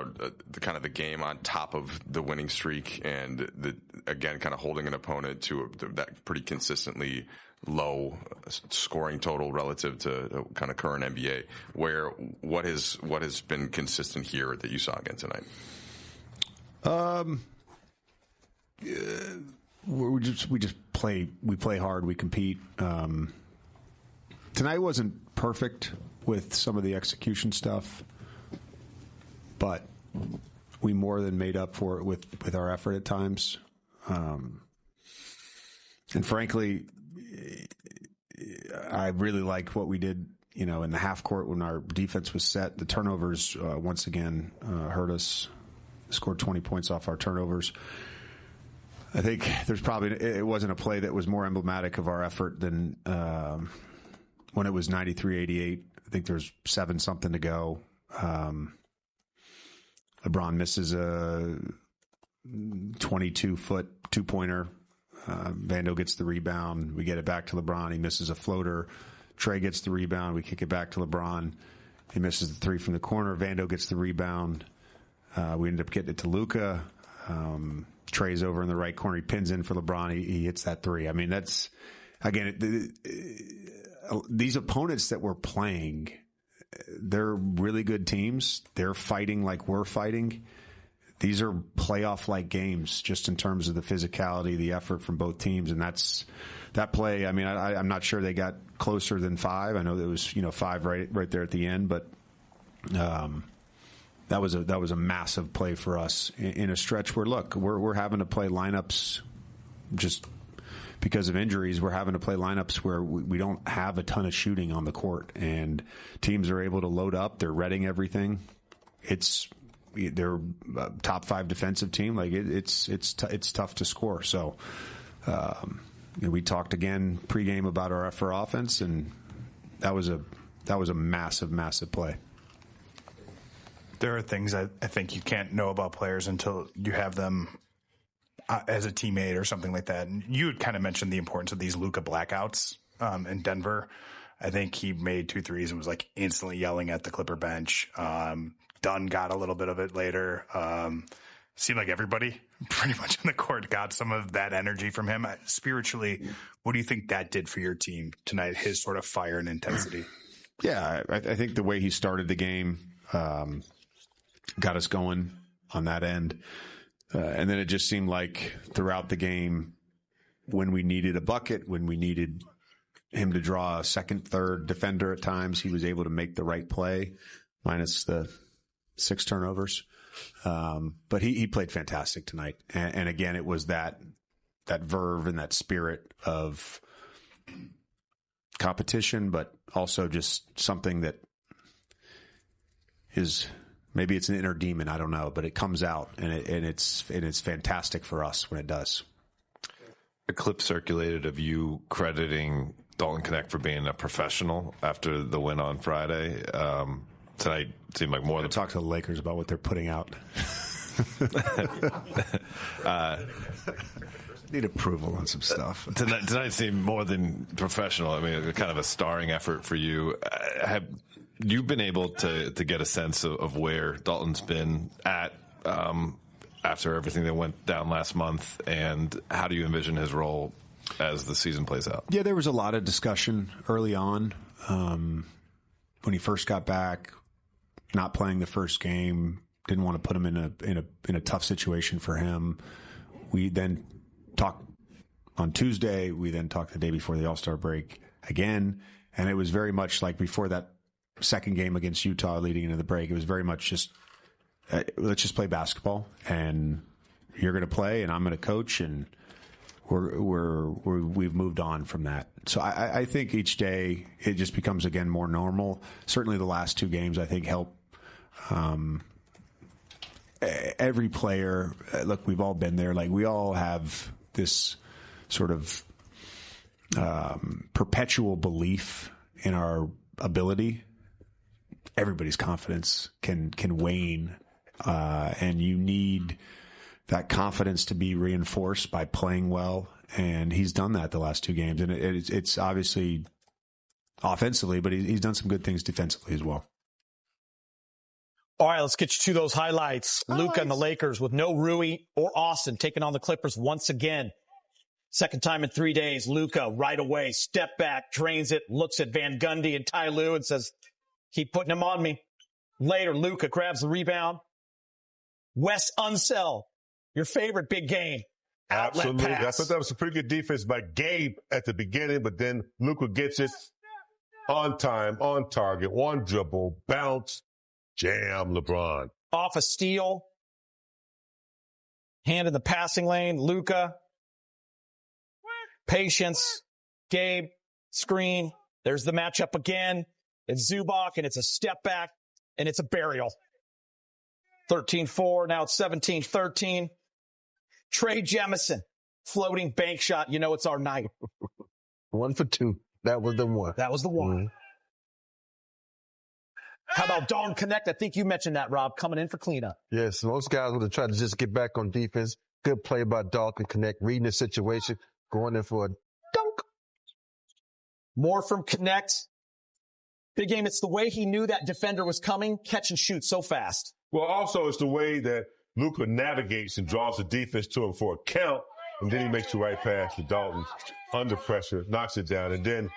about the kind of the game on top of the winning streak, and again kind of holding an opponent to that pretty consistently low scoring total relative to kind of current NBA. What has been consistent here that you saw again tonight? We just play hard. We compete. Tonight wasn't perfect with some of the execution stuff, but we more than made up for it with our effort at times. And frankly, I really liked what we did, in the half court when our defense was set. The turnovers, once again, hurt us. Scored 20 points off our turnovers. I think it wasn't a play that was more emblematic of our effort than when it was 93-88. I think there's 7-something to go. LeBron misses a 22-foot two-pointer. Vando gets the rebound. We get it back to LeBron. He misses a floater. Trey gets the rebound. We kick it back to LeBron. He misses the three from the corner. Vando gets the rebound. We ended up getting it to Luka. Trey's over in the right corner. He pins in for LeBron. He hits that three. I mean, that's, again, these opponents that we're playing, they're really good teams. They're fighting like we're fighting. These are playoff-like games just in terms of the physicality, the effort from both teams. And that play, I mean, I'm not sure they got closer than 5. I know there was, 5 right there at the end, but that was a massive play for us in a stretch where, look, we're having to play lineups just because of injuries. We're having to play lineups where we don't have a ton of shooting on the court, and teams are able to load up. They're reading everything. They're a top 5 defensive team. Like it's tough to score. So we talked again pregame about our effort offense, and that was a massive play. There are things I think you can't know about players until you have them as a teammate or something like that. And you had kind of mentioned the importance of these Luka blackouts in Denver. I think he made 2 threes and was like instantly yelling at the Clipper bench. Dunn got a little bit of it later. Seemed like everybody pretty much on the court got some of that energy from him. Spiritually, what do you think that did for your team tonight, his sort of fire and intensity? Yeah, I think the way he started the game got us going on that end. And then it just seemed like throughout the game, when we needed a bucket, when we needed him to draw a second, third defender at times, he was able to make the right play, minus the 6 turnovers. But he played fantastic tonight. And again, it was that verve and that spirit of competition, but also just something that is, maybe it's an inner demon, I don't know, but it comes out and it's fantastic for us when it does. A clip circulated of you crediting Dalton Knecht for being a professional after the win on Friday. Tonight seemed like more than... Talk to the Lakers about what they're putting out. Need approval on some stuff. Tonight seemed more than professional. I mean, kind of a starring effort for you. Have you been able to get a sense of where Dalton's been at after everything that went down last month, and how do you envision his role as the season plays out? Yeah, there was a lot of discussion early on when he first got back, not playing the first game, didn't want to put him in a tough situation for him. We then talked on Tuesday. We then talked the day before the All-Star break again, and it was very much like before that second game against Utah leading into the break. It was very much just let's just play basketball, and you're going to play, and I'm going to coach, and we've moved on from that. So I think each day it just becomes again more normal. Certainly the last 2 games I think help. Every player, look, we've all been there. Like, we all have this sort of perpetual belief in our ability. Everybody's confidence can wane, and you need that confidence to be reinforced by playing well. And he's done that the last 2 games, and it's obviously offensively, but he's done some good things defensively as well. All right, let's get you to those highlights. Luka and the Lakers with no Rui or Austin taking on the Clippers once again. Second time in 3 days. Luka right away, step back, drains it, looks at Van Gundy and Ty Lue and says, keep putting him on me. Later, Luka grabs the rebound. Wes Unseld, your favorite big game. Absolutely. I Pass. thought that was a pretty good defense by Gabe at the beginning, but then Luka gets it on time, on target, one dribble, bounce, jam, LeBron. Off a steal. Hand in the passing lane. Luka. Patience. Gabe. Screen. There's the matchup again. It's Zubac, and it's a step back, and it's a burial. 13-4. Now it's 17-13. Trey Jemison. Floating bank shot. You know it's our night. 1 for 2. That was the one. That was the one. Mm-hmm. How about Dalton Knecht? I think you mentioned that, Rob, coming in for cleanup. Yes, most guys would have tried to just get back on defense. Good play by Dalton Knecht, reading the situation, going in for a dunk. More from Knecht. Big game. It's the way he knew that defender was coming, catch and shoot so fast. Well, also it's the way that Luka navigates and draws the defense to him for a count, and then he makes the right pass to Dalton under pressure, knocks it down, and then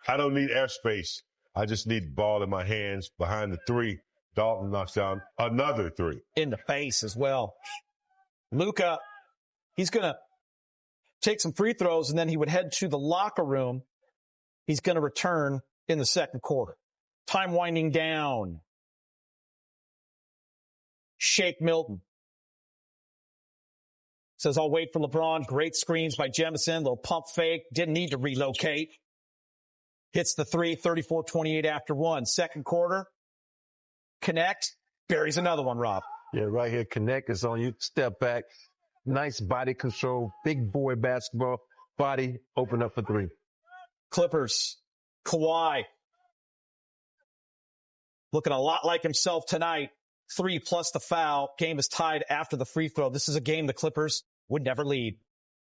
I don't need airspace. I just need the ball in my hands behind the three. Dalton knocks down another three. In the face as well. Luka, he's going to take some free throws, and then he would head to the locker room. He's going to return in the second quarter. Time winding down. Shake Milton says, I'll wait for LeBron. Great screens by Jemison. Little pump fake. Didn't need to relocate. Hits the three, 34-28 after one. Second quarter. Knecht buries another one, Rob. Yeah, right here. Knecht is on you. Step back. Nice body control. Big boy basketball. Body open up for three. Clippers. Kawhi. Looking a lot like himself tonight. 3 plus the foul. Game is tied after the free throw. This is a game the Clippers would never lead.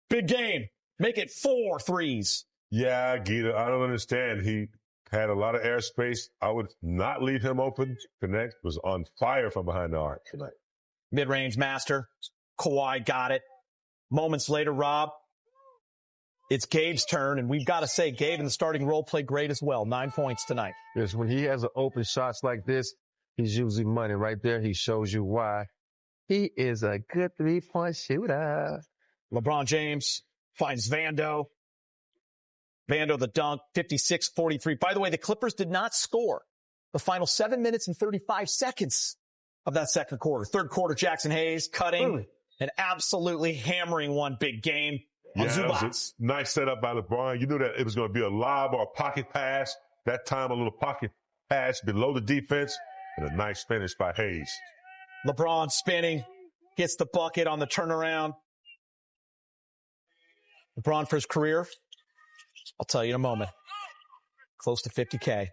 Big game. Make it 4 threes. Yeah, Gita, I don't understand. He had a lot of airspace. I would not leave him open. Knecht was on fire from behind the arc tonight. Mid-range master. Kawhi got it. Moments later, Rob, it's Gabe's turn, and we've got to say Gabe in the starting role played great as well. 9 points tonight. Yes, when he has an open shots like this, he's usually money right there. He shows you why. He is a good 3-point shooter. LeBron James finds Vando. Vando the dunk, 56-43. By the way, the Clippers did not score the final 7 minutes and 35 seconds of that second quarter. Third quarter, Jackson Hayes cutting and absolutely hammering one big game on Zubac. That was a nice setup by LeBron. You knew that it was going to be a lob or a pocket pass. That time, a little pocket pass below the defense and a nice finish by Hayes. LeBron spinning, gets the bucket on the turnaround. LeBron for his career, I'll tell you in a moment. Close to 50K.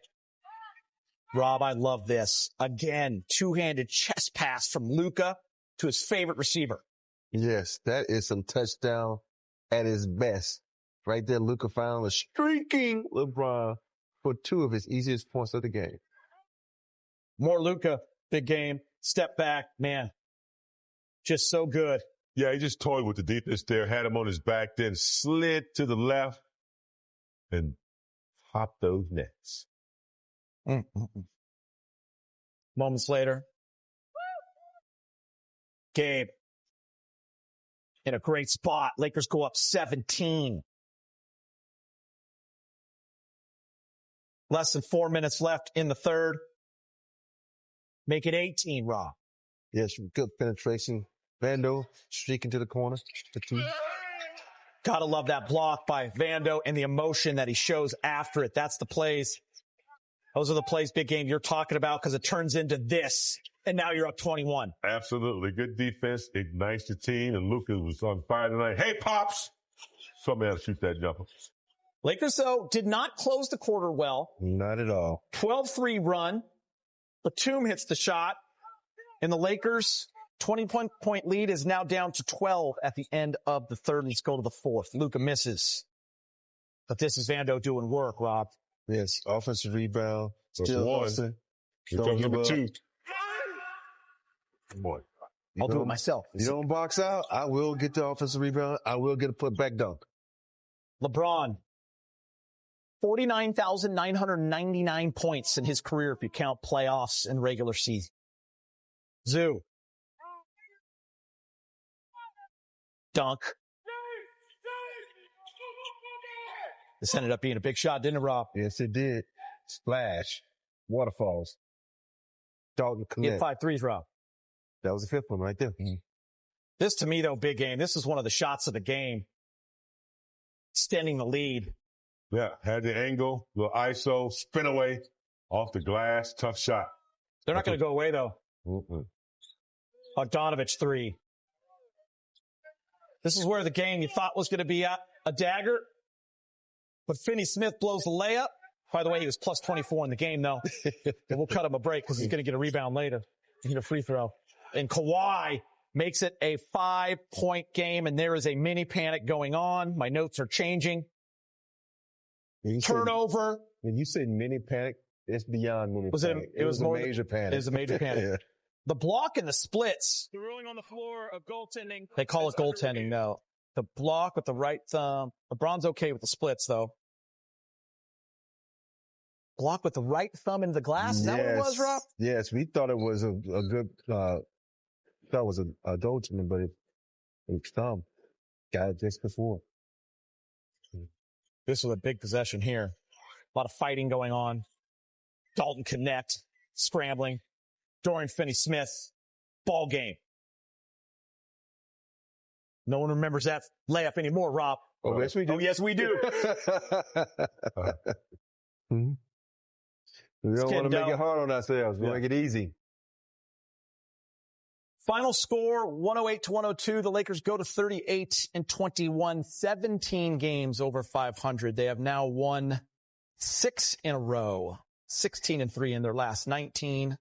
Rob, I love this. Again, two-handed chest pass from Luka to his favorite receiver. Yes, that is some touchdown at his best. Right there, Luka found a streaking LeBron for 2 of his easiest points of the game. More Luka, big game, step back, man. Just so good. Yeah, he just toyed with the defense there, had him on his back, then slid to the left and popped those nets. Moments later, Gabe in a great spot. Lakers go up 17. Less than 4 minutes left in the third. Make it 18, Rob. Yes, good penetration. Vando streaking to the corner. Gotta love that block by Vando and the emotion that he shows after it. That's the plays. Those are the plays, big game, you're talking about because it turns into this, and now you're up 21. Absolutely. Good defense ignites the team, and Luka was on fire tonight. Hey, Pops! Somebody shoot that jumper. Lakers, though, did not close the quarter well. Not at all. 12-3 run. Batum hits the shot, and the Lakers' 20-point lead is now down to 12 at the end of the third. Let's go to the fourth. Luka misses. But this is Vando doing work, Rob. Yes, offensive rebound. That's Still one. Austin. Here comes number 2. Boy. I'll do it myself. You don't box out, I will get the offensive rebound. I will get a putback dunk. LeBron, 49,999 points in his career if you count playoffs and regular season. Zoo. Dunk. This ended up being a big shot, didn't it, Rob? Yes, it did. Splash. Waterfalls. Dalton He had Knecht. 5 threes, Rob. That was the fifth one right there. This, to me, though, big game. This is one of the shots of the game. Extending the lead. Yeah, had the angle, little ISO, spin away, off the glass, tough shot. They're not going to go away, though. Mm-mm. Bogdanovich 3. This is where the game you thought was going to be a dagger. But Finney-Smith blows the layup. By the way, he was plus 24 in the game, though. And we'll cut him a break because he's going to get a rebound later. He get a free throw. And Kawhi makes it a 5-point game, and there is a mini panic going on. My notes are changing. Turnover. When you say mini panic, it's beyond mini panic. It was a more major panic. It was a major panic. Yeah. The block and the splits. The ruling on the floor of goaltending. They call it goaltending, though. The block with the right thumb. LeBron's okay with the splits, though. Block with the right thumb into the glass? Is that what it was, Rob? Yes, we thought it was a good, thought it was a goaltending, but it thumb got it just before. This was a big possession here. A lot of fighting going on. Dalton Knecht, scrambling. Dorian Finney-Smith, ball game. No one remembers that layup anymore, Rob. Oh, yes, we do. Oh, yes, we do. We don't want to make it hard on ourselves. We want to make it easy. Final score, 108-102. The Lakers go to 38-21, 17 games over 500. They have now won 6 in a row, 16-3 in their last 19.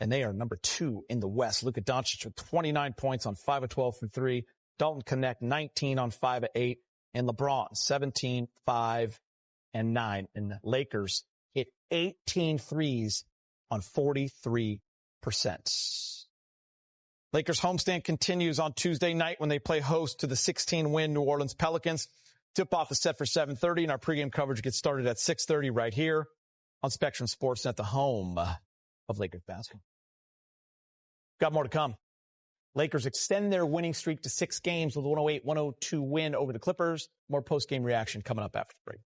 And they are number 2 in the West. Luka Doncic with 29 points on 5 of 12 from 3. Dalton Knecht, 19 on 5 of 8. And LeBron, 17, 5, and 9. And the Lakers hit 18 threes on 43%. Lakers homestand continues on Tuesday night when they play host to the 16-win New Orleans Pelicans. Tip-off is set for 7:30, and our pregame coverage gets started at 6:30 right here on Spectrum Sportsnet, the home of Lakers basketball. Got more to come. Lakers extend their winning streak to 6 games with a 108-102 win over the Clippers. More post-game reaction coming up after the break.